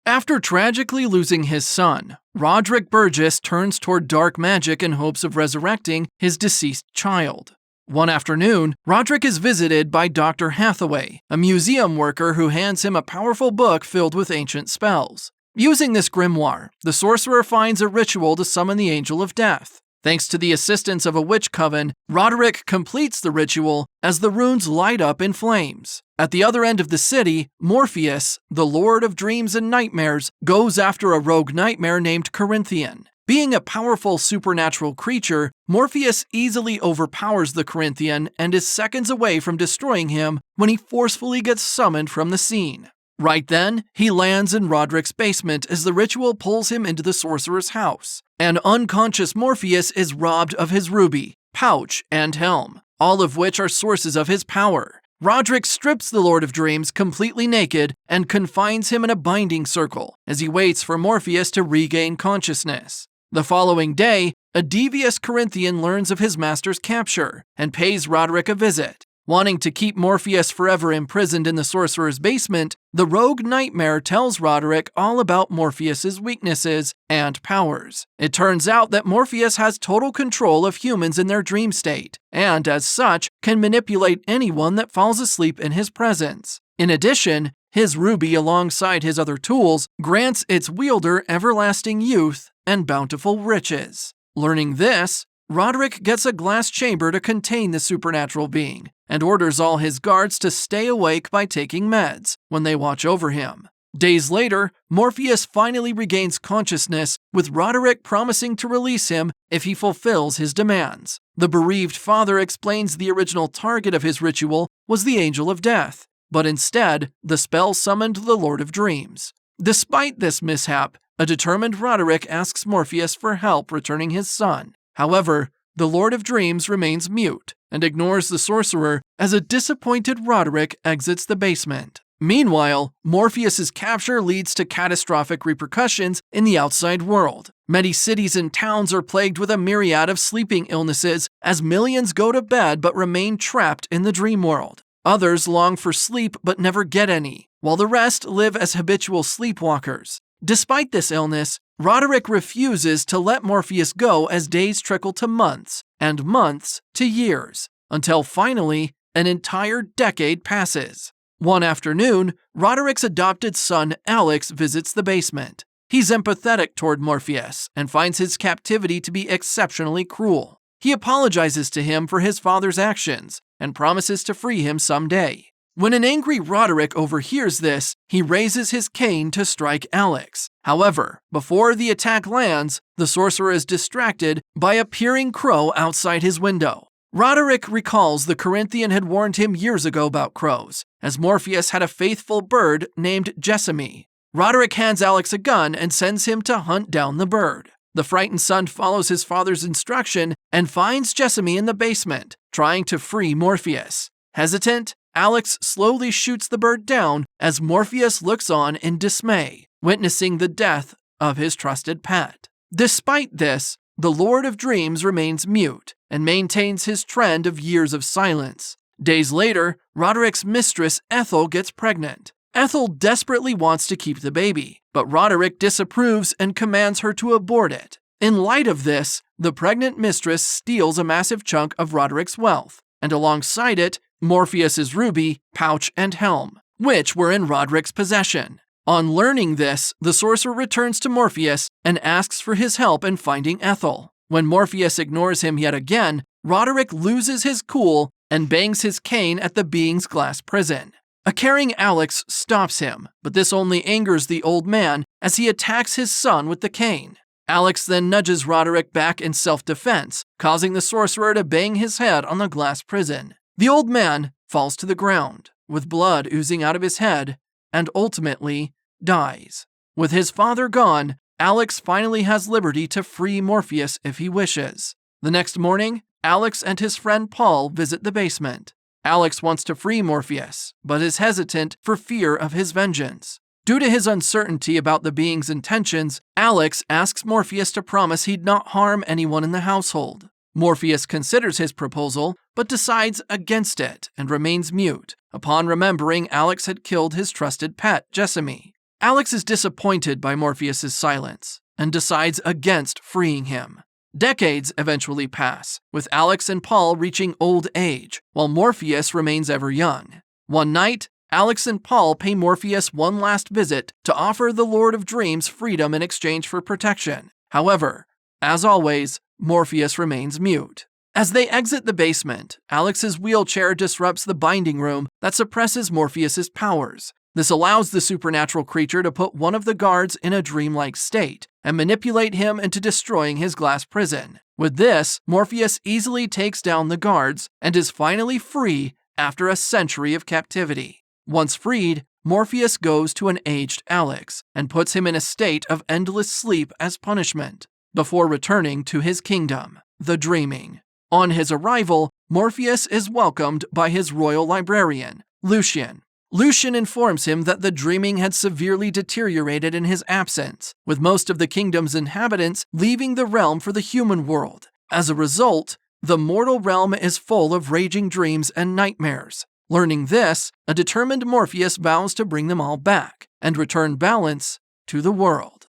After tragically losing his son, Roderick Burgess turns toward dark magic in hopes of resurrecting his deceased child. One afternoon, Roderick is visited by Dr. Hathaway, a museum worker who hands him a powerful book filled with ancient spells. Using this grimoire, the sorcerer finds a ritual to summon the Angel of Death. Thanks to the assistance of a witch coven, Roderick completes the ritual as the runes light up in flames. At the other end of the city, Morpheus, the Lord of Dreams and Nightmares, goes after a rogue nightmare named Corinthian. Being a powerful supernatural creature, Morpheus easily overpowers the Corinthian and is seconds away from destroying him when he forcefully gets summoned from the scene. Right then, he lands in Roderick's basement as the ritual pulls him into the sorcerer's house. An unconscious Morpheus is robbed of his ruby, pouch, and helm, all of which are sources of his power. Roderick strips the Lord of Dreams completely naked and confines him in a binding circle as he waits for Morpheus to regain consciousness. The following day, a devious Corinthian learns of his master's capture and pays Roderick a visit. Wanting to keep Morpheus forever imprisoned in the sorcerer's basement, the rogue nightmare tells Roderick all about Morpheus's weaknesses and powers. It turns out that Morpheus has total control of humans in their dream state, and as such, can manipulate anyone that falls asleep in his presence. In addition, his ruby alongside his other tools grants its wielder everlasting youth and bountiful riches. Learning this, Roderick gets a glass chamber to contain the supernatural being, and orders all his guards to stay awake by taking meds when they watch over him. Days later, Morpheus finally regains consciousness, with Roderick promising to release him if he fulfills his demands. The bereaved father explains the original target of his ritual was the Angel of Death, but instead, the spell summoned the Lord of Dreams. Despite this mishap, a determined Roderick asks Morpheus for help returning his son. However, the Lord of Dreams remains mute and ignores the sorcerer as a disappointed Roderick exits the basement. Meanwhile, Morpheus's capture leads to catastrophic repercussions in the outside world. Many cities and towns are plagued with a myriad of sleeping illnesses as millions go to bed but remain trapped in the dream world. Others long for sleep but never get any, while the rest live as habitual sleepwalkers. Despite this illness, Roderick refuses to let Morpheus go as days trickle to months, and months to years, until finally, an entire decade passes. One afternoon, Roderick's adopted son Alex visits the basement. He's empathetic toward Morpheus and finds his captivity to be exceptionally cruel. He apologizes to him for his father's actions and promises to free him someday. When an angry Roderick overhears this, he raises his cane to strike Alex. However, before the attack lands, the sorcerer is distracted by a peering crow outside his window. Roderick recalls the Corinthian had warned him years ago about crows, as Morpheus had a faithful bird named Jessamy. Roderick hands Alex a gun and sends him to hunt down the bird. The frightened son follows his father's instruction and finds Jessamy in the basement, trying to free Morpheus. Hesitant, Alex slowly shoots the bird down as Morpheus looks on in dismay, witnessing the death of his trusted pet. Despite this, the Lord of Dreams remains mute and maintains his trend of years of silence. Days later, Roderick's mistress Ethel gets pregnant. Ethel desperately wants to keep the baby, but Roderick disapproves and commands her to abort it. In light of this, the pregnant mistress steals a massive chunk of Roderick's wealth, and alongside it, Morpheus's ruby, pouch, and helm, which were in Roderick's possession. On learning this, the sorcerer returns to Morpheus and asks for his help in finding Ethel. When Morpheus ignores him yet again, Roderick loses his cool and bangs his cane at the being's glass prison. A caring Alex stops him, but this only angers the old man as he attacks his son with the cane. Alex then nudges Roderick back in self-defense, causing the sorcerer to bang his head on the glass prison. The old man falls to the ground, with blood oozing out of his head, and ultimately dies. With his father gone, Alex finally has liberty to free Morpheus if he wishes. The next morning, Alex and his friend Paul visit the basement. Alex wants to free Morpheus, but is hesitant for fear of his vengeance. Due to his uncertainty about the being's intentions, Alex asks Morpheus to promise he'd not harm anyone in the household. Morpheus considers his proposal, but decides against it and remains mute upon remembering Alex had killed his trusted pet, Jessamy. Alex is disappointed by Morpheus's silence and decides against freeing him. Decades eventually pass, with Alex and Paul reaching old age, while Morpheus remains ever young. One night, Alex and Paul pay Morpheus one last visit to offer the Lord of Dreams freedom in exchange for protection. However, as always, Morpheus remains mute. As they exit the basement, Alex's wheelchair disrupts the binding room that suppresses Morpheus's powers. This allows the supernatural creature to put one of the guards in a dreamlike state and manipulate him into destroying his glass prison. With this, Morpheus easily takes down the guards and is finally free after a century of captivity. Once freed, Morpheus goes to an aged Alex and puts him in a state of endless sleep as punishment, before returning to his kingdom, the Dreaming. On his arrival, Morpheus is welcomed by his royal librarian, Lucian. Lucian informs him that the Dreaming had severely deteriorated in his absence, with most of the kingdom's inhabitants leaving the realm for the human world. As a result, the mortal realm is full of raging dreams and nightmares. Learning this, a determined Morpheus vows to bring them all back and return balance to the world.